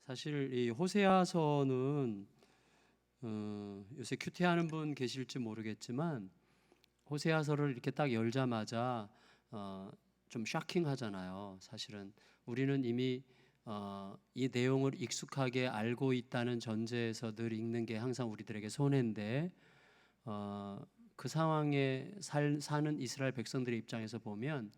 사실 이 호세아서는 요새 큐티하는 분 계실지 모르겠지만 호세아서를 이렇게 딱 열자마자 좀 쇼킹하잖아요. 사실은 우리는 이미 이 내용을 익숙하게 알고 있다는 전제에서 늘 읽는 게 항상 우리들에게 손해인데 그 상황에 사는 이스라엘 백성들의 입장에서 보면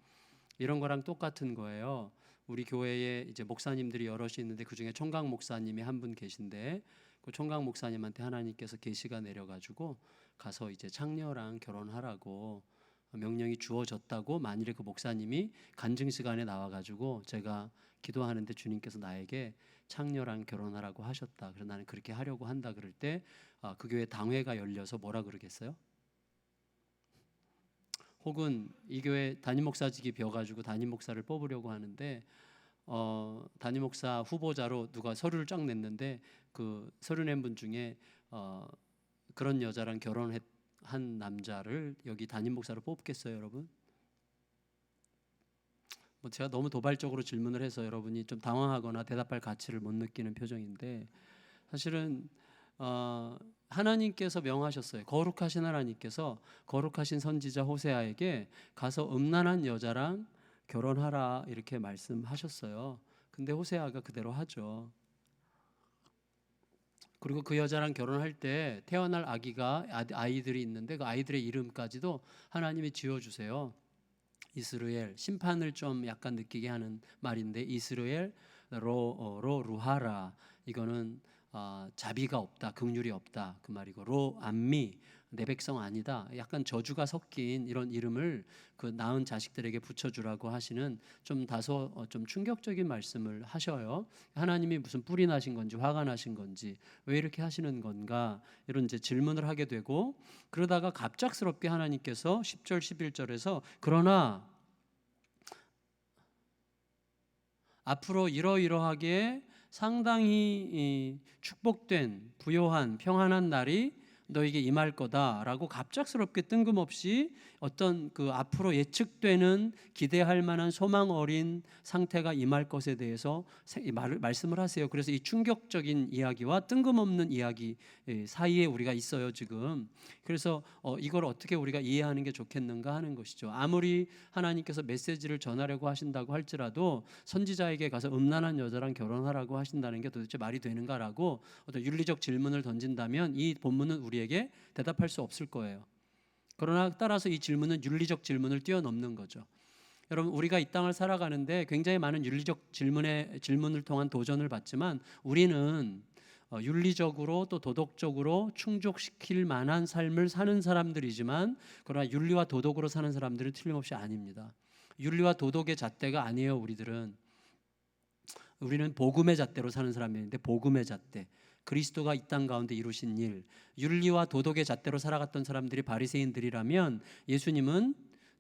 이런 거랑 똑같은 거예요. 우리 교회에 이제 목사님들이 여럿이 있는데 그 중에 총각 목사님이 한 분 계신데 그 총각 목사님한테 하나님께서 계시가 내려가지고 가서 이제 창녀랑 결혼하라고 명령이 주어졌다고 만일에 그 목사님이 간증 시간에 나와가지고 제가 기도하는데 주님께서 나에게 창녀랑 결혼하라고 하셨다. 그래서 나는 그렇게 하려고 한다. 그럴 때 그 교회 당회가 열려서 뭐라 그러겠어요? 혹은 이 교회 담임 목사직이 비어가지고 담임 목사를 뽑으려고 하는데 담임 목사 후보자로 누가 서류를 쫙 냈는데 그 서류 낸 분 중에 그런 여자랑 결혼한 남자를 여기 담임 목사로 뽑겠어요, 여러분? 뭐 제가 너무 도발적으로 질문을 해서 여러분이 좀 당황하거나 대답할 가치를 못 느끼는 표정인데 사실은 하나님께서 명하셨어요. 거룩하신 하나님께서 거룩하신 선지자 호세아에게 가서 음란한 여자랑 결혼하라 이렇게 말씀하셨어요. 근데 호세아가 그대로 하죠. 그리고 그 여자랑 결혼할 때 태어날 아이들이 있는데 그 아이들의 이름까지도 하나님이 지어주세요. 이스라엘, 심판을 좀 약간 느끼게 하는 말인데 이스라엘 루하라, 이거는 자비가 없다, 긍휼이 없다 그 말이고, 로 암미, 내 백성 아니다, 약간 저주가 섞인 이런 이름을 그 낳은 자식들에게 붙여주라고 하시는 좀 다소 좀 충격적인 말씀을 하셔요. 하나님이 무슨 뿔이 나신 건지 화가 나신 건지 왜 이렇게 하시는 건가 이런 이제 질문을 하게 되고, 그러다가 갑작스럽게 하나님께서 10절 11절에서 그러나 앞으로 이러이러하게 상당히 축복된 부요한 평안한 날이 너에게 임할 거다라고 갑작스럽게 뜬금없이 어떤 그 앞으로 예측되는 기대할 만한 소망 어린 상태가 임할 것에 대해서 말씀을 하세요. 그래서 이 충격적인 이야기와 뜬금없는 이야기 사이에 우리가 있어요 지금. 그래서 이걸 어떻게 우리가 이해하는 게 좋겠는가 하는 것이죠. 아무리 하나님께서 메시지를 전하려고 하신다고 할지라도 선지자에게 가서 음란한 여자랑 결혼하라고 하신다는 게 도대체 말이 되는가라고 어떤 윤리적 질문을 던진다면 이 본문은 우리에게 대답할 수 없을 거예요. 그러나 따라서 이 질문은 윤리적 질문을 뛰어넘는 거죠. 여러분, 우리가 이 땅을 살아가는데 굉장히 많은 윤리적 질문을 통한 도전을 받지만 우리는 윤리적으로 또 도덕적으로 충족시킬 만한 삶을 사는 사람들이지만, 그러나 윤리와 도덕으로 사는 사람들은 틀림없이 아닙니다. 윤리와 도덕의 잣대가 아니에요. 우리는 복음의 잣대로 사는 사람인데, 복음의 잣대, 그리스도가 이 땅 가운데 이루신 일, 윤리와 도덕의 잣대로 살아갔던 사람들이 바리새인들이라면 예수님은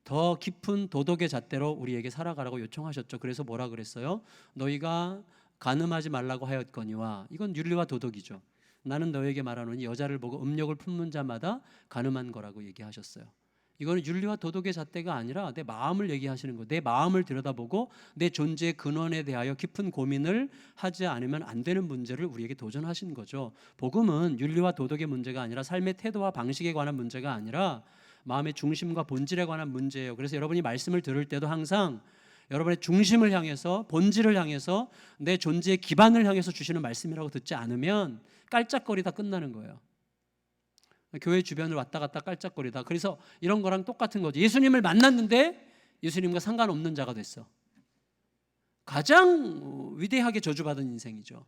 더 깊은 도덕의 잣대로 우리에게 살아가라고 요청하셨죠. 그래서 뭐라 그랬어요? 너희가 간음하지 말라고 하였거니와, 이건 윤리와 도덕이죠. 나는 너에게 말하노니 여자를 보고 음욕을 품는 자마다 간음한 거라고 얘기하셨어요. 이거는 윤리와 도덕의 잣대가 아니라 내 마음을 얘기하시는 거예요. 내 마음을 들여다보고 내 존재의 근원에 대하여 깊은 고민을 하지 않으면 안 되는 문제를 우리에게 도전하신 거죠. 복음은 윤리와 도덕의 문제가 아니라 삶의 태도와 방식에 관한 문제가 아니라 마음의 중심과 본질에 관한 문제예요. 그래서 여러분이 말씀을 들을 때도 항상 여러분의 중심을 향해서, 본질을 향해서, 내 존재의 기반을 향해서 주시는 말씀이라고 듣지 않으면 깔짝거리다 끝나는 거예요. 교회 주변을 왔다 갔다 깔짝거리다. 그래서 이런 거랑 똑같은 거죠. 예수님을 만났는데 예수님과 상관없는 자가 됐어. 가장 위대하게 저주받은 인생이죠.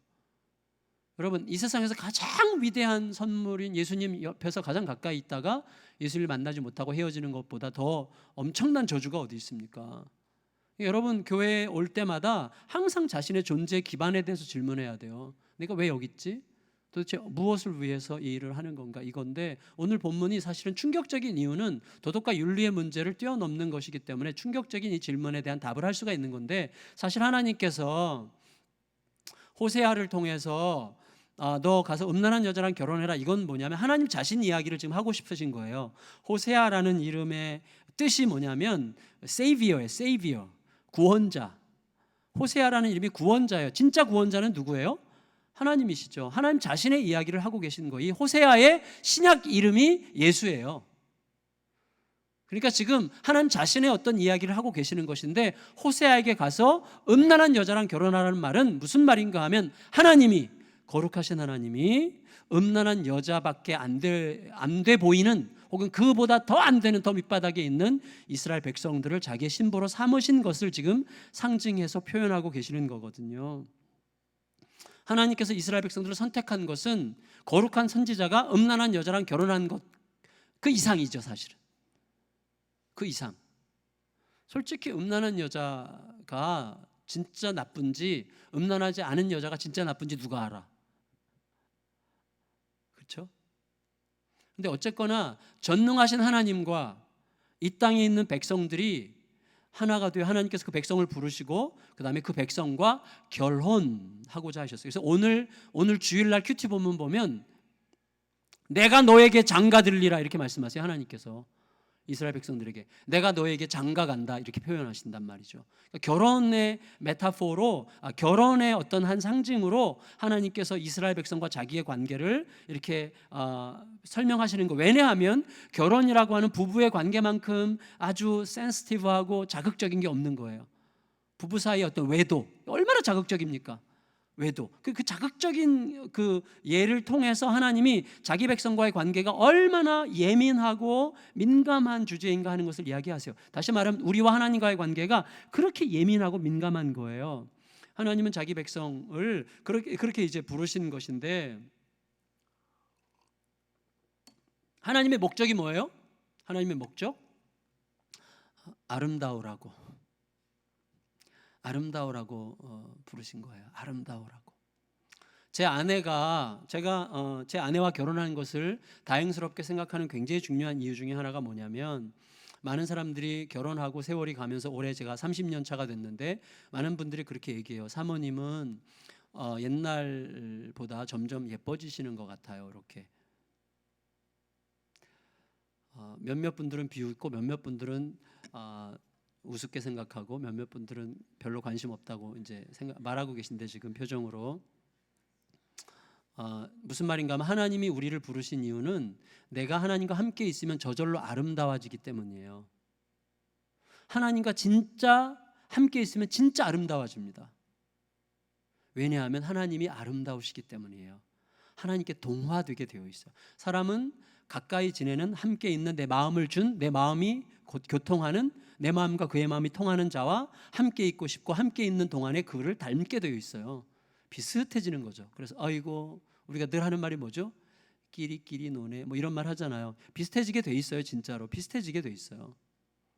여러분, 이 세상에서 가장 위대한 선물인 예수님 옆에서 가장 가까이 있다가 예수님을 만나지 못하고 헤어지는 것보다 더 엄청난 저주가 어디 있습니까? 여러분, 교회에 올 때마다 항상 자신의 존재 기반에 대해서 질문해야 돼요. 내가 왜 여기 있지? 도대체 무엇을 위해서 이 일을 하는 건가, 이건데, 오늘 본문이 사실은 충격적인 이유는 도덕과 윤리의 문제를 뛰어넘는 것이기 때문에 충격적인 이 질문에 대한 답을 할 수가 있는 건데, 사실 하나님께서 호세아를 통해서 너 가서 음란한 여자랑 결혼해라, 이건 뭐냐면 하나님 자신 이야기를 지금 하고 싶으신 거예요. 호세아라는 이름의 뜻이 뭐냐면 세이비어예요. 세이비어, 구원자. 호세아라는 이름이 구원자예요. 진짜 구원자는 누구예요? 하나님이시죠. 하나님 자신의 이야기를 하고 계신 거예요. 이 호세아의 신약 이름이 예수예요. 그러니까 지금 하나님 자신의 어떤 이야기를 하고 계시는 것인데, 호세아에게 가서 음란한 여자랑 결혼하라는 말은 무슨 말인가 하면, 하나님이, 거룩하신 하나님이 음란한 여자밖에 안 돼 보이는, 혹은 그보다 더 안 되는, 더 밑바닥에 있는 이스라엘 백성들을 자기의 신부로 삼으신 것을 지금 상징해서 표현하고 계시는 거거든요. 하나님께서 이스라엘 백성들을 선택한 것은 거룩한 선지자가 음란한 여자랑 결혼한 것, 그 이상이죠. 사실은 그 이상. 솔직히 음란한 여자가 진짜 나쁜지, 음란하지 않은 여자가 진짜 나쁜지 누가 알아? 그렇죠? 근데 어쨌거나 전능하신 하나님과 이 땅에 있는 백성들이 하나가 되어 하나님께서 그 백성을 부르시고 그 다음에 그 백성과 결혼하고자 하셨어요. 그래서 오늘 주일날 큐티 보면 내가 너에게 장가들리라 이렇게 말씀하세요. 하나님께서 이스라엘 백성들에게 내가 너에게 장가간다 이렇게 표현하신단 말이죠. 그러니까 결혼의 메타포로, 결혼의 어떤 한 상징으로 하나님께서 이스라엘 백성과 자기의 관계를 이렇게 설명하시는 거. 왜냐하면 결혼이라고 하는 부부의 관계만큼 아주 센시티브하고 자극적인 게 없는 거예요. 부부 사이의 어떤 외도, 얼마나 자극적입니까? 외도. 그 자극적인 그 예를 통해서 하나님이 자기 백성과의 관계가 얼마나 예민하고 민감한 주제인가 하는 것을 이야기하세요. 다시 말하면 우리와 하나님과의 관계가 그렇게 예민하고 민감한 거예요. 하나님은 자기 백성을 그렇게 이제 부르신 것인데, 하나님의 목적이 뭐예요? 하나님의 목적? 아름다우라고 부르신 거예요. 아름다우라고. 제 아내와 결혼한 것을 다행스럽게 생각하는 굉장히 중요한 이유 중에 하나가 뭐냐면, 많은 사람들이 결혼하고 세월이 가면서 올해 제가 30년 차가 됐는데 많은 분들이 그렇게 얘기해요. 사모님은 옛날보다 점점 예뻐지시는 것 같아요. 이렇게 몇몇 분들은 비웃고 몇몇 분들은 우습게 생각하고 몇몇 분들은 별로 관심 없다고 이제 말하고 계신데, 지금 표정으로 무슨 말인가 하면, 하나님이 우리를 부르신 이유는 내가 하나님과 함께 있으면 저절로 아름다워지기 때문이에요. 하나님과 진짜 함께 있으면 진짜 아름다워집니다. 왜냐하면 하나님이 아름다우시기 때문이에요. 하나님께 동화되게 되어 있어요. 사람은 가까이 지내는, 함께 있는, 내 마음을 준, 내 마음이 곧 교통하는, 내 마음과 그의 마음이 통하는 자와 함께 있고 싶고 함께 있는 동안에 그를 닮게 되어 있어요. 비슷해지는 거죠. 그래서 아이고, 우리가 늘 하는 말이 뭐죠? 끼리끼리 노네, 뭐 이런 말 하잖아요. 비슷해지게 돼 있어요. 진짜로 비슷해지게 돼 있어요.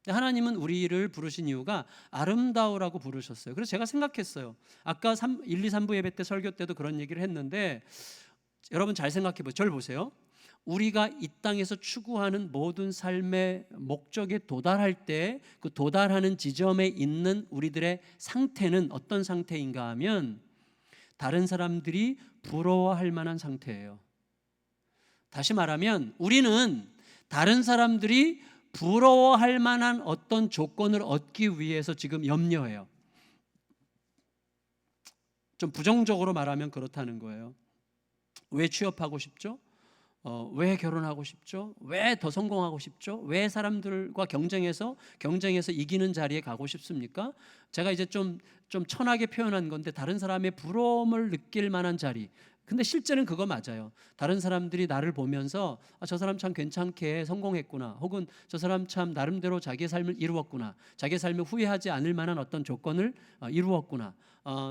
하나님은 우리를 부르신 이유가 아름다우라고 부르셨어요. 그래서 제가 생각했어요. 아까 1, 2, 3부 예배 때 설교 때도 그런 얘기를 했는데, 여러분 잘 생각해 보세요. 저를 보세요. 우리가 이 땅에서 추구하는 모든 삶의 목적에 도달할 때 그 도달하는 지점에 있는 우리들의 상태는 어떤 상태인가 하면, 다른 사람들이 부러워할 만한 상태예요. 다시 말하면 우리는 다른 사람들이 부러워할 만한 어떤 조건을 얻기 위해서 지금 염려해요. 좀 부정적으로 말하면 그렇다는 거예요. 왜 취업하고 싶죠? 왜 결혼하고 싶죠? 왜 더 성공하고 싶죠? 왜 사람들과 경쟁해서 이기는 자리에 가고 싶습니까? 제가 이제 좀 천하게 표현한 건데, 다른 사람의 부러움을 느낄 만한 자리. 근데 실제는 그거 맞아요. 다른 사람들이 나를 보면서 저 사람 참 괜찮게 성공했구나, 혹은 저 사람 참 나름대로 자기의 삶을 이루었구나, 자기의 삶을 후회하지 않을 만한 어떤 조건을 이루었구나,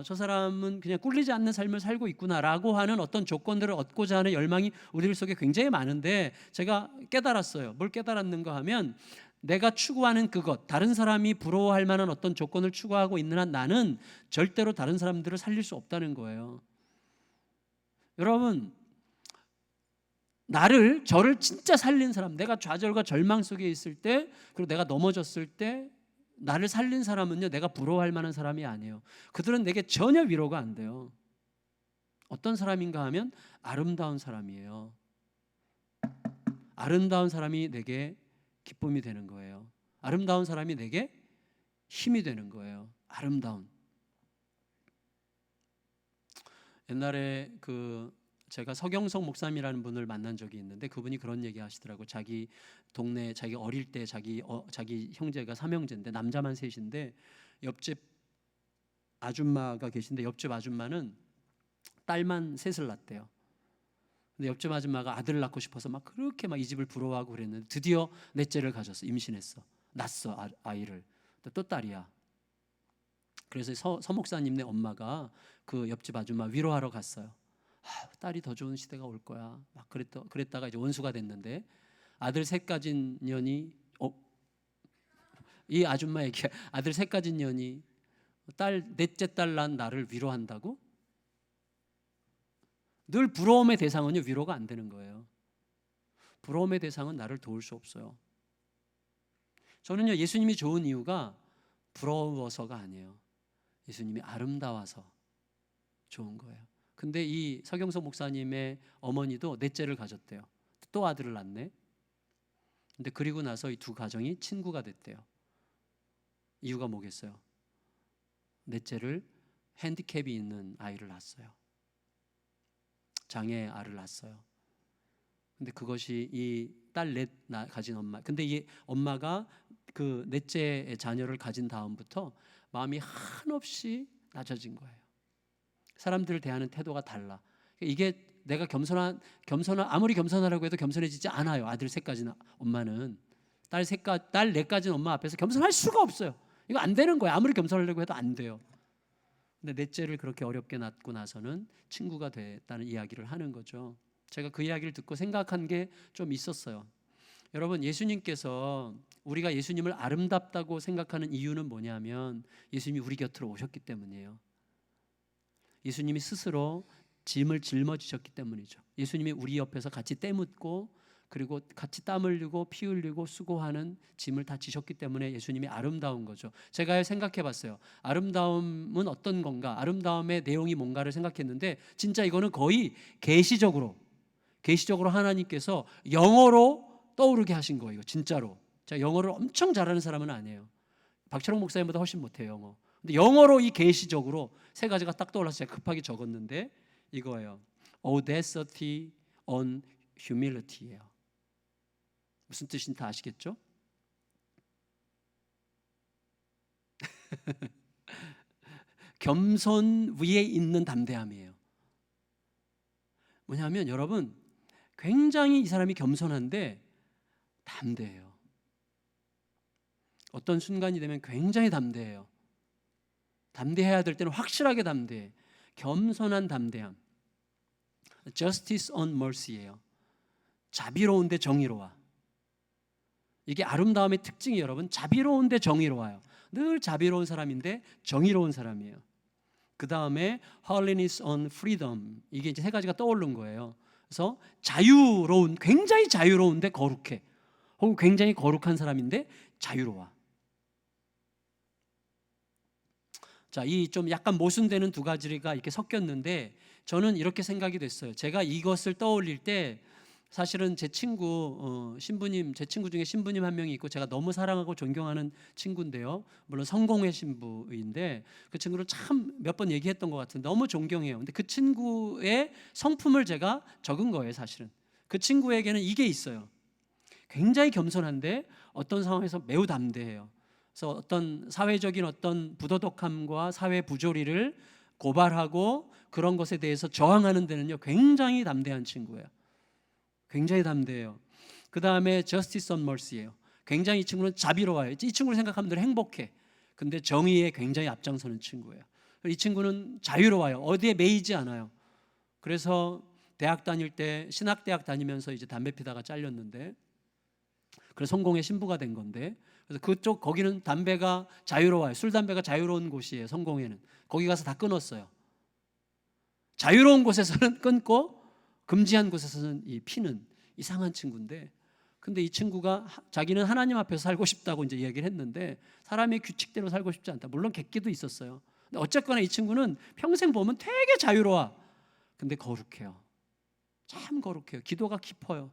저 사람은 그냥 꿀리지 않는 삶을 살고 있구나라고 하는 어떤 조건들을 얻고자 하는 열망이 우리들 속에 굉장히 많은데, 제가 깨달았어요. 뭘 깨달았는가 하면, 내가 추구하는 그것, 다른 사람이 부러워할 만한 어떤 조건을 추구하고 있는 한 나는 절대로 다른 사람들을 살릴 수 없다는 거예요. 여러분, 저를 진짜 살린 사람, 내가 좌절과 절망 속에 있을 때, 그리고 내가 넘어졌을 때 나를 살린 사람은요, 내가 부러워할 만한 사람이 아니에요. 그들은 내게 전혀 위로가 안 돼요. 어떤 사람인가 하면 아름다운 사람이에요. 아름다운 사람이 내게 기쁨이 되는 거예요. 아름다운 사람이 내게 힘이 되는 거예요. 아름다운. 옛날에 제가 서경석 목사님이라는 분을 만난 적이 있는데 그분이 그런 얘기 하시더라고. 자기 동네 자기 어릴 때 자기 형제가 삼형제인데 남자만 셋인데 옆집 아줌마가 계신데 옆집 아줌마는 딸만 셋을 낳았대요. 근데 옆집 아줌마가 아들을 낳고 싶어서 막 그렇게 막 이 집을 부러워하고 그랬는데 드디어 넷째를 가졌어. 임신했어. 낳았어 아이를. 또 딸이야. 그래서 서 목사님네 엄마가 그 옆집 아줌마 위로하러 갔어요. 딸이 더 좋은 시대가 올 거야. 막 그랬다가 이제 원수가 됐는데 아들 셋 가진 년이 이 아줌마에게 아들 셋 가진 년이 넷째 딸 낳은 나를 위로한다고? 늘 부러움의 대상은요 위로가 안 되는 거예요. 부러움의 대상은 나를 도울 수 없어요. 저는요 예수님이 좋은 이유가 부러워서가 아니에요. 예수님이 아름다워서 좋은 거예요. 근데 이 서경석 목사님의 어머니도 넷째를 가졌대요. 또 아들을 낳네. 근데 그리고 나서 이 두 가정이 친구가 됐대요. 이유가 뭐겠어요? 넷째를 핸디캡이 있는 아이를 낳았어요. 장애 아를 낳았어요. 근데 그것이 이 딸 넷 가진 엄마. 근데 이 엄마가 그 넷째 자녀를 가진 다음부터 마음이 한없이 낮아진 거예요. 사람들을 대하는 태도가 달라. 이게 내가 아무리 겸손하라고 해도 겸손해지지 않아요. 아들 셋 가진 엄마는 딸 넷 가진 엄마 앞에서 겸손할 수가 없어요. 이거 안 되는 거예요. 아무리 겸손하려고 해도 안 돼요. 근데 넷째를 그렇게 어렵게 낳고 나서는 친구가 됐다는 이야기를 하는 거죠. 제가 그 이야기를 듣고 생각한 게 좀 있었어요. 여러분, 예수님께서 우리가 예수님을 아름답다고 생각하는 이유는 뭐냐면 예수님이 우리 곁으로 오셨기 때문이에요. 예수님이 스스로 짐을 짊어지셨기 때문이죠. 예수님이 우리 옆에서 같이 때 묻고 그리고 같이 땀 흘리고 피 흘리고 수고하는 짐을 다 지셨기 때문에 예수님이 아름다운 거죠. 제가 생각해 봤어요. 아름다움은 어떤 건가? 아름다움의 내용이 뭔가를 생각했는데 진짜 이거는 거의 계시적으로 하나님께서 영어로 떠오르게 하신 거예요. 진짜로. 제가 영어를 엄청 잘하는 사람은 아니에요. 박철홍 목사님보다 훨씬 못해요, 영어. 근데 영어로 이 계시적으로 세 가지가 딱 떠올라서 제가 급하게 적었는데 이거예요. Audacity on humility예요. 무슨 뜻인지 다 아시겠죠? 겸손 위에 있는 담대함이에요. 뭐냐면 여러분 굉장히 이 사람이 겸손한데 담대해요. 어떤 순간이 되면 굉장히 담대해요. 담대해야 될 때는 확실하게 담대해. 겸손한 담대함. Justice on mercy예요. 자비로운데 정의로워. 이게 아름다움의 특징이 여러분 자비로운데 정의로워요. 늘 자비로운 사람인데 정의로운 사람이에요. 그 다음에 holiness on freedom. 이게 이제 세 가지가 떠오른 거예요. 그래서 굉장히 자유로운데 거룩해. 혹은 굉장히 거룩한 사람인데 자유로워. 자, 이 좀 약간 모순되는 두 가지가 이렇게 섞였는데 저는 이렇게 생각이 됐어요. 제가 이것을 떠올릴 때 사실은 제 친구 제 친구 중에 신부님 한 명이 있고 제가 너무 사랑하고 존경하는 친구인데요. 물론 성공회 신부인데 그 친구를 참 몇 번 얘기했던 것 같은데 너무 존경해요. 근데 그 친구의 성품을 제가 적은 거예요, 사실은. 그 친구에게는 이게 있어요. 굉장히 겸손한데 어떤 상황에서 매우 담대해요. 그래서 어떤 사회적인 어떤 부도덕함과 사회 부조리를 고발하고 그런 것에 대해서 저항하는 데는요 굉장히 담대한 친구예요. 굉장히 담대해요. 그 다음에 Justice on Mercy예요. 굉장히 이 친구는 자비로워요. 이 친구를 생각하면 늘 행복해. 근데 정의에 굉장히 앞장서는 친구예요. 이 친구는 자유로워요. 어디에 매이지 않아요. 그래서 대학 다닐 때 신학대학 다니면서 이제 담배 피다가 잘렸는데 그래서 성공의 신부가 된 건데 그래서 거기는 담배가 자유로워요. 술 담배가 자유로운 곳이에요. 성공회는. 거기 가서 다 끊었어요. 자유로운 곳에서는 끊고 금지한 곳에서는 이 피는 이상한 친구인데 근데 이 친구가 자기는 하나님 앞에서 살고 싶다고 이제 얘기를 했는데 사람의 규칙대로 살고 싶지 않다. 물론 객기도 있었어요. 근데 어쨌거나 이 친구는 평생 보면 되게 자유로워. 근데 거룩해요. 참 거룩해요. 기도가 깊어요.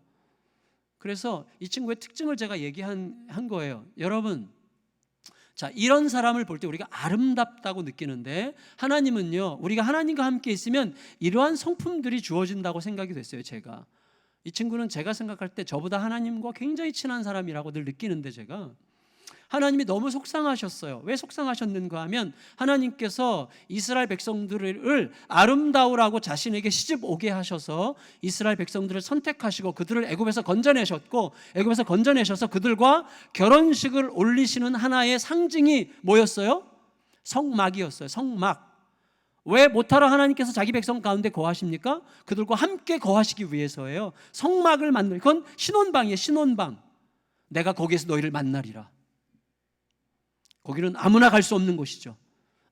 그래서 이 친구의 특징을 제가 얘기한 거예요. 여러분, 자, 이런 사람을 볼 때 우리가 아름답다고 느끼는데 하나님은요, 우리가 하나님과 함께 있으면 이러한 성품들이 주어진다고 생각이 됐어요. 제가 이 친구는 제가 생각할 때 저보다 하나님과 굉장히 친한 사람이라고 늘 느끼는데, 제가 하나님이 너무 속상하셨어요. 왜 속상하셨는가 하면 하나님께서 이스라엘 백성들을 아름다우라고 자신에게 시집 오게 하셔서 이스라엘 백성들을 선택하시고 그들을 애굽에서 건져내셨고, 애굽에서 건져내셔서 그들과 결혼식을 올리시는 하나의 상징이 뭐였어요? 성막이었어요. 성막. 왜 못하러 하나님께서 자기 백성 가운데 거하십니까? 그들과 함께 거하시기 위해서예요. 성막을 만들, 그건 신혼방이에요. 신혼방. 내가 거기에서 너희를 만나리라. 거기는 아무나 갈 수 없는 곳이죠.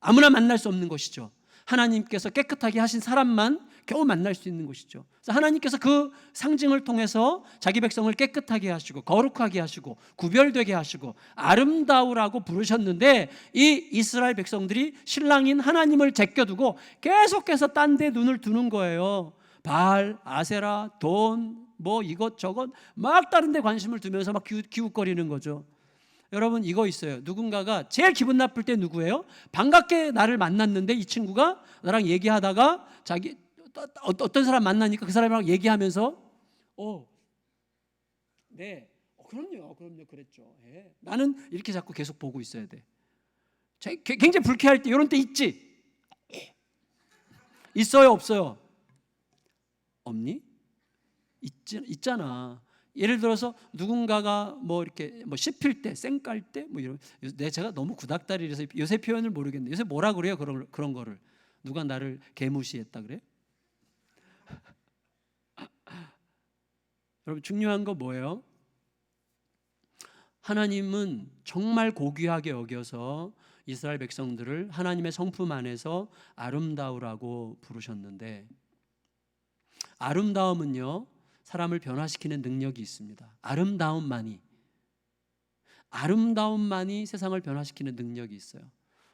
아무나 만날 수 없는 곳이죠. 하나님께서 깨끗하게 하신 사람만 겨우 만날 수 있는 곳이죠. 그래서 하나님께서 그 상징을 통해서 자기 백성을 깨끗하게 하시고 거룩하게 하시고 구별되게 하시고 아름다우라고 부르셨는데, 이 이스라엘 백성들이 신랑인 하나님을 제껴두고 계속해서 딴 데 눈을 두는 거예요. 바알, 아세라, 돈, 뭐 이것저것 막 다른 데 관심을 두면서 막 기웃거리는 거죠. 여러분, 이거 있어요. 누군가가 제일 기분 나쁠 때 누구예요? 반갑게 나를 만났는데 이 친구가 나랑 얘기하다가 자기 어떤 사람 만나니까 그 사람이랑 얘기하면서 네, 그럼요 그랬죠. 예. 나는 이렇게 자꾸 계속 보고 있어야 돼. 굉장히 불쾌할 때, 이런 때 있지? 있어요, 없어요? 없니? 있잖아. 예를 들어서 누군가가 뭐 이렇게 뭐 씹힐 때, 쌩깔 때, 뭐 이런, 제가 너무 구닥다리라서 요새 표현을 모르겠네. 요새 뭐라 그래요? 그런 거를 누가 나를 개무시했다 그래? 여러분, 중요한 거 뭐예요? 하나님은 정말 고귀하게 여겨서 이스라엘 백성들을 하나님의 성품 안에서 아름다우라고 부르셨는데, 아름다움은요, 사람을 변화시키는 능력이 있습니다. 아름다움만이 세상을 변화시키는 능력이 있어요.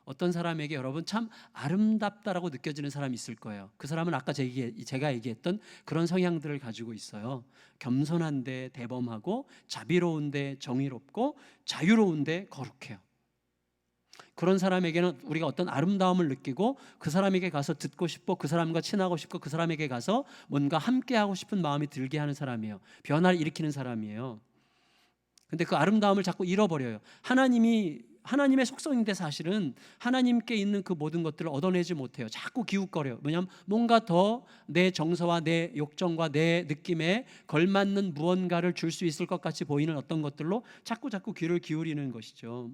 어떤 사람에게 여러분 참 아름답다라고 느껴지는 사람이 있을 거예요. 그 사람은 아까 제가 얘기했던 그런 성향들을 가지고 있어요. 겸손한데 대범하고, 자비로운데 정의롭고, 자유로운데 거룩해요. 그런 사람에게는 우리가 어떤 아름다움을 느끼고 그 사람에게 가서 듣고 싶고, 그 사람과 친하고 싶고, 그 사람에게 가서 뭔가 함께하고 싶은 마음이 들게 하는 사람이에요. 변화를 일으키는 사람이에요. 근데 그 아름다움을 자꾸 잃어버려요. 하나님의 속성인데 사실은 하나님께 있는 그 모든 것들을 얻어내지 못해요. 자꾸 기웃거려요. 왜냐하면 뭔가 더 내 정서와 내 욕정과 내 느낌에 걸맞는 무언가를 줄 수 있을 것 같이 보이는 어떤 것들로 자꾸 귀를 기울이는 것이죠.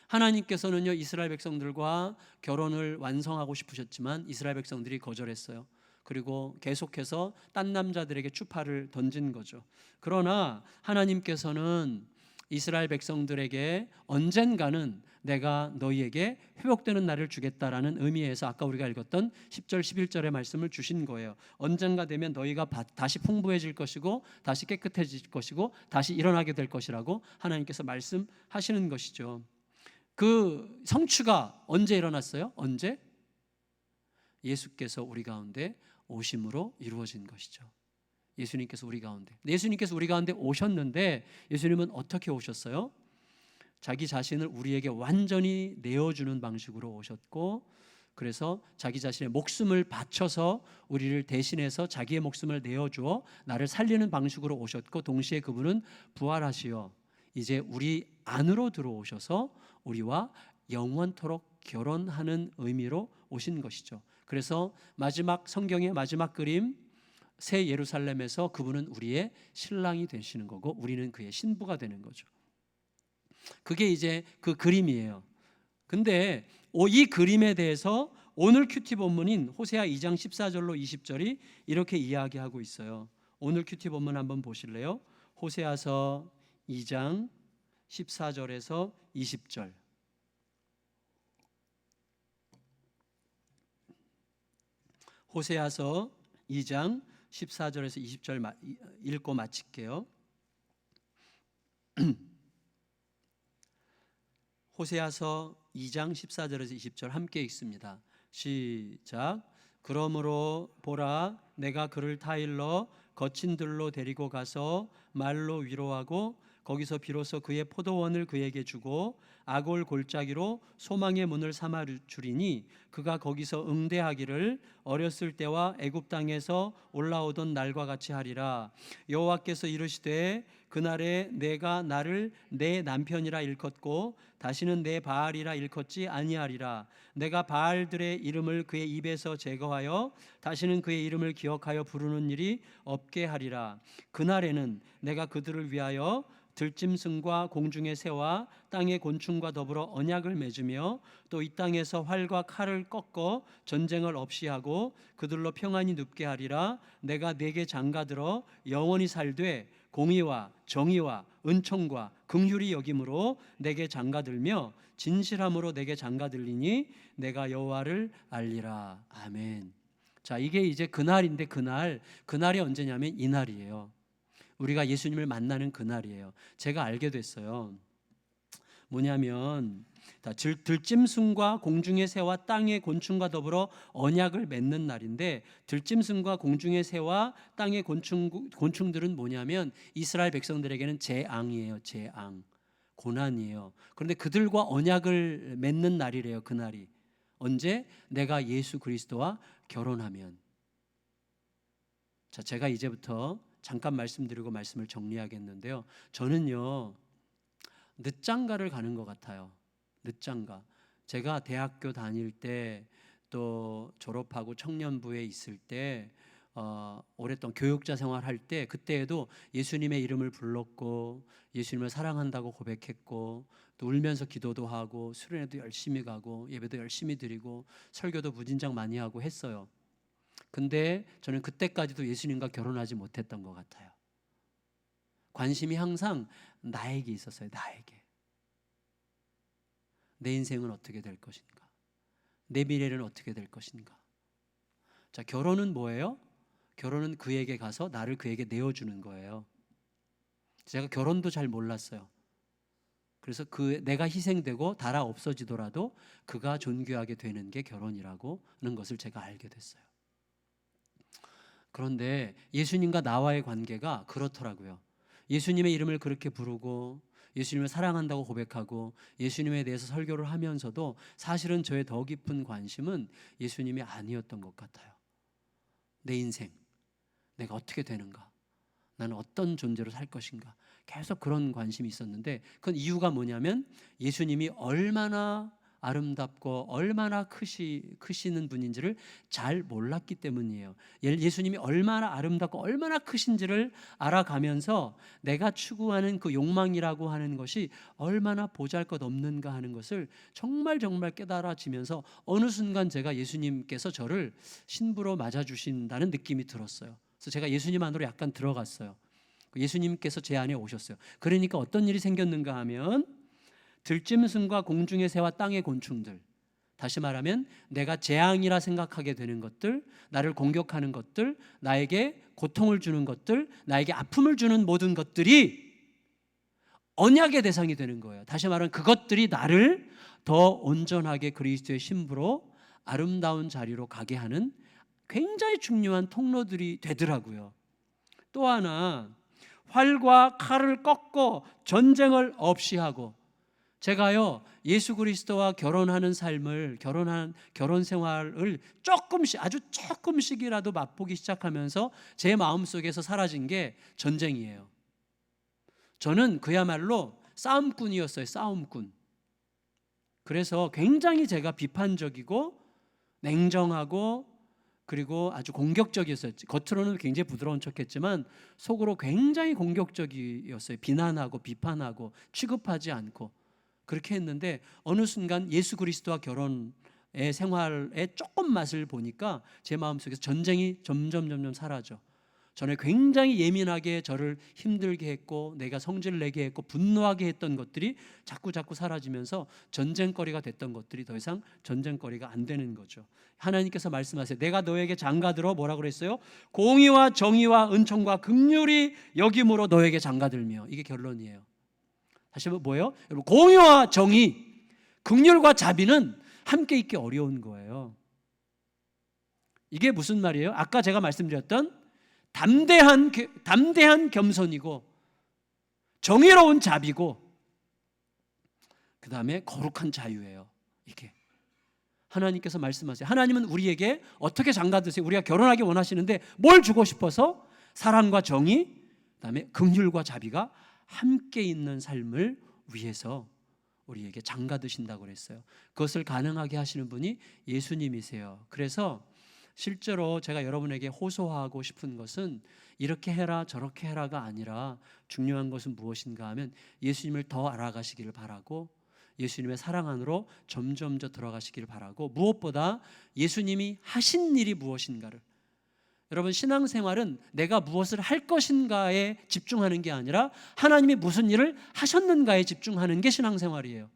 하나님께서는요, 이스라엘 백성들과 결혼을 완성하고 싶으셨지만 이스라엘 백성들이 거절했어요. 그리고 계속해서 딴 남자들에게 추파를 던진 거죠. 그러나 하나님께서는 이스라엘 백성들에게 언젠가는 내가 너희에게 회복되는 날을 주겠다라는 의미에서 아까 우리가 읽었던 10절 11절의 말씀을 주신 거예요. 언젠가 되면 너희가 다시 풍부해질 것이고, 다시 깨끗해질 것이고, 다시 일어나게 될 것이라고 하나님께서 말씀하시는 것이죠. 그 성취가 언제 일어났어요? 언제? 예수께서 우리 가운데 오심으로 이루어진 것이죠. 예수님께서 우리 가운데 오셨는데, 예수님은 어떻게 오셨어요? 자기 자신을 우리에게 완전히 내어주는 방식으로 오셨고, 그래서 자기 자신의 목숨을 바쳐서 우리를 대신해서 자기의 목숨을 내어주어 나를 살리는 방식으로 오셨고, 동시에 그분은 부활하시어 이제 우리 안으로 들어오셔서 우리와 영원토록 결혼하는 의미로 오신 것이죠. 그래서 성경의 마지막 그림, 새 예루살렘에서 그분은 우리의 신랑이 되시는 거고, 우리는 그의 신부가 되는 거죠. 그게 이제 그 그림이에요. 근데 이 그림에 대해서 오늘 큐티 본문인 호세아 2장 14절로 20절이 이렇게 이야기하고 있어요. 오늘 큐티 본문 한번 보실래요? 호세아서 2장 14절에서 20절. 호세아서 2장 14절에서 20절 읽고 마칠게요. 호세아서 2장 14절에서 20절 함께 읽습니다. 시작. 그러므로 보라, 내가 그를 타일러 거친 들로 데리고 가서 말로 위로하고 거기서 비로소 그의 포도원을 그에게 주고 아골 골짜기로 소망의 문을 삼아 주리니 그가 거기서 응대하기를 어렸을 때와 애굽 땅에서 올라오던 날과 같이 하리라. 여호와께서 이르시되 그날에 내가 나를 내 남편이라 일컫고 다시는 내 바알이라 일컫지 아니하리라. 내가 바알들의 이름을 그의 입에서 제거하여 다시는 그의 이름을 기억하여 부르는 일이 없게 하리라. 그날에는 내가 그들을 위하여 들짐승과 공중의 새와 땅의 곤충과 더불어 언약을 맺으며 또 이 땅에서 활과 칼을 꺾어 전쟁을 없이 하고 그들로 평안히 눕게 하리라. 내가 네게 장가들어 영원히 살되 공의와 정의와 은총과 긍휼이 여김으로 내게 장가들며 진실함으로 내게 장가들리니 내가 여호와를 알리라. 아멘. 자, 이게 이제 그날인데 그날이 언제냐면 이날이에요. 우리가 예수님을 만나는 그날이에요. 제가 알게 됐어요. 뭐냐면 들짐승과 공중의 새와 땅의 곤충과 더불어 언약을 맺는 날인데, 들짐승과 공중의 새와 땅의 곤충들은 뭐냐면 이스라엘 백성들에게는 재앙이에요. 재앙, 고난이에요. 그런데 그들과 언약을 맺는 날이래요. 그날이 언제? 내가 예수 그리스도와 결혼하면. 자, 제가 이제부터 잠깐 말씀드리고 말씀을 정리하겠는데요. 저는요, 늦장가를 가는 것 같아요. 늦장가. 제가 대학교 다닐 때 또 졸업하고 청년부에 있을 때 오랫동안 교육자 생활할 때 그때에도 예수님의 이름을 불렀고 예수님을 사랑한다고 고백했고 또 울면서 기도도 하고 수련회도 열심히 가고 예배도 열심히 드리고 설교도 무진장 많이 하고 했어요. 근데 저는 그때까지도 예수님과 결혼하지 못했던 것 같아요. 관심이 항상 나에게 있었어요. 나에게. 내 인생은 어떻게 될 것인가? 내 미래는 어떻게 될 것인가? 자, 결혼은 뭐예요? 결혼은 그에게 가서 나를 그에게 내어주는 거예요. 제가 결혼도 잘 몰랐어요. 그래서 내가 희생되고 달아 없어지더라도 그가 존귀하게 되는 게 결혼이라고 하는 것을 제가 알게 됐어요. 그런데 예수님과 나와의 관계가 그렇더라고요. 예수님의 이름을 그렇게 부르고 예수님을 사랑한다고 고백하고 예수님에 대해서 설교를 하면서도 사실은 저의 더 깊은 관심은 예수님이 아니었던 것 같아요. 내 인생, 내가 어떻게 되는가, 나는 어떤 존재로 살 것인가, 계속 그런 관심이 있었는데, 그 이유가 뭐냐면 예수님이 얼마나 아름답고 얼마나 크시는 분인지를 잘 몰랐기 때문이에요. 예수님이 얼마나 아름답고 얼마나 크신지를 알아가면서 내가 추구하는 그 욕망이라고 하는 것이 얼마나 보잘것없는가 하는 것을 정말 깨달아지면서 어느 순간 제가 예수님께서 저를 신부로 맞아주신다는 느낌이 들었어요. 그래서 제가 예수님 안으로 약간 들어갔어요. 예수님께서 제 안에 오셨어요. 그러니까 어떤 일이 생겼는가 하면 들짐승과 공중의 새와 땅의 곤충들, 다시 말하면 내가 재앙이라 생각하게 되는 것들, 나를 공격하는 것들, 나에게 고통을 주는 것들, 나에게 아픔을 주는 모든 것들이 언약의 대상이 되는 거예요. 다시 말하면 그것들이 나를 더 온전하게 그리스도의 신부로 아름다운 자리로 가게 하는 굉장히 중요한 통로들이 되더라고요. 또 하나, 활과 칼을 꺾고 전쟁을 없이 하고, 제가요 예수 그리스도와 결혼 생활을 아주 조금씩이라도 맛보기 시작하면서 제 마음속에서 사라진 게 전쟁이에요. 저는 그야말로 싸움꾼이었어요. 싸움꾼. 그래서 굉장히 제가 비판적이고 냉정하고 그리고 아주 공격적이었어요. 겉으로는 굉장히 부드러운 척했지만 속으로 굉장히 공격적이었어요. 비난하고 비판하고 취급하지 않고 그렇게 했는데, 어느 순간 예수 그리스도와 결혼의 생활에 조금 맛을 보니까 제 마음속에서 전쟁이 점점 사라져. 저는 굉장히 예민하게 저를 힘들게 했고 내가 성질을 내게 했고 분노하게 했던 것들이 자꾸 사라지면서 전쟁거리가 됐던 것들이 더 이상 전쟁거리가 안 되는 거죠. 하나님께서 말씀하세요. 내가 너에게 장가들어 뭐라고 그랬어요? 공의와 정의와 은총과 긍휼이 여김으로 너에게 장가들며. 이게 결론이에요. 다시 한번 뭐예요? 여러분, 공의와 정의, 긍휼과 자비는 함께 있기 어려운 거예요. 이게 무슨 말이에요? 아까 제가 말씀드렸던 담대한 겸손이고 정의로운 자비고 그 다음에 거룩한 자유예요. 이게 하나님께서 말씀하세요. 하나님은 우리에게 어떻게 장가드세요? 우리가 결혼하기 원하시는데 뭘 주고 싶어서? 사랑과 정의, 그 다음에 긍휼과 자비가 함께 있는 삶을 위해서 우리에게 장가드신다고 그랬어요. 그것을 가능하게 하시는 분이 예수님이세요. 그래서 실제로 제가 여러분에게 호소하고 싶은 것은 이렇게 해라 저렇게 해라가 아니라 중요한 것은 무엇인가 하면 예수님을 더 알아가시기를 바라고 예수님의 사랑 안으로 점점 더 들어가시기를 바라고 무엇보다 예수님이 하신 일이 무엇인가를, 여러분 신앙생활은 내가 무엇을 할 것인가에 집중하는 게 아니라 하나님이 무슨 일을 하셨는가에 집중하는 게 신앙생활이에요.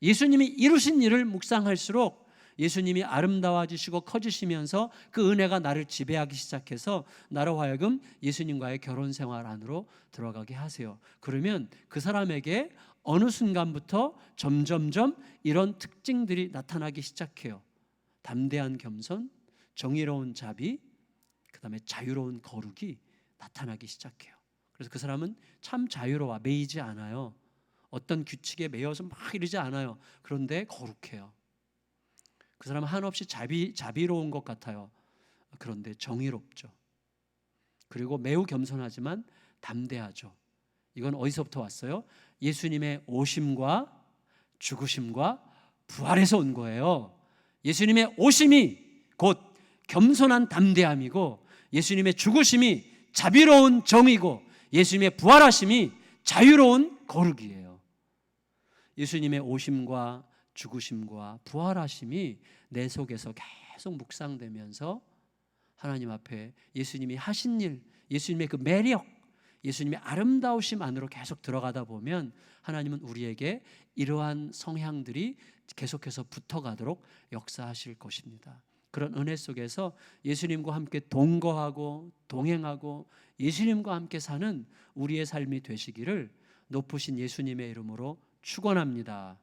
예수님이 이루신 일을 묵상할수록 예수님이 아름다워지시고 커지시면서 그 은혜가 나를 지배하기 시작해서 나로 하여금 예수님과의 결혼생활 안으로 들어가게 하세요. 그러면 그 사람에게 어느 순간부터 점점점 이런 특징들이 나타나기 시작해요. 담대한 겸손, 정의로운 자비, 그 다음에 자유로운 거룩이 나타나기 시작해요. 그래서 그 사람은 참 자유로워, 매이지 않아요. 어떤 규칙에 매여서 막 이러지 않아요. 그런데 거룩해요. 그 사람은 한없이 자비로운 것 같아요. 그런데 정의롭죠. 그리고 매우 겸손하지만 담대하죠. 이건 어디서부터 왔어요? 예수님의 오심과 죽으심과 부활에서 온 거예요. 예수님의 오심이 곧 겸손한 담대함이고 예수님의 죽으심이 자비로운 정의고 예수님의 부활하심이 자유로운 거룩이에요. 예수님의 오심과 죽으심과 부활하심이 내 속에서 계속 묵상되면서 하나님 앞에 예수님이 하신 일, 예수님의 그 매력, 예수님의 아름다우심 안으로 계속 들어가다 보면 하나님은 우리에게 이러한 성향들이 계속해서 붙어가도록 역사하실 것입니다. 그런 은혜 속에서 예수님과 함께 동거하고 동행하고 예수님과 함께 사는 우리의 삶이 되시기를 높으신 예수님의 이름으로 축원합니다.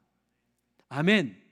아멘.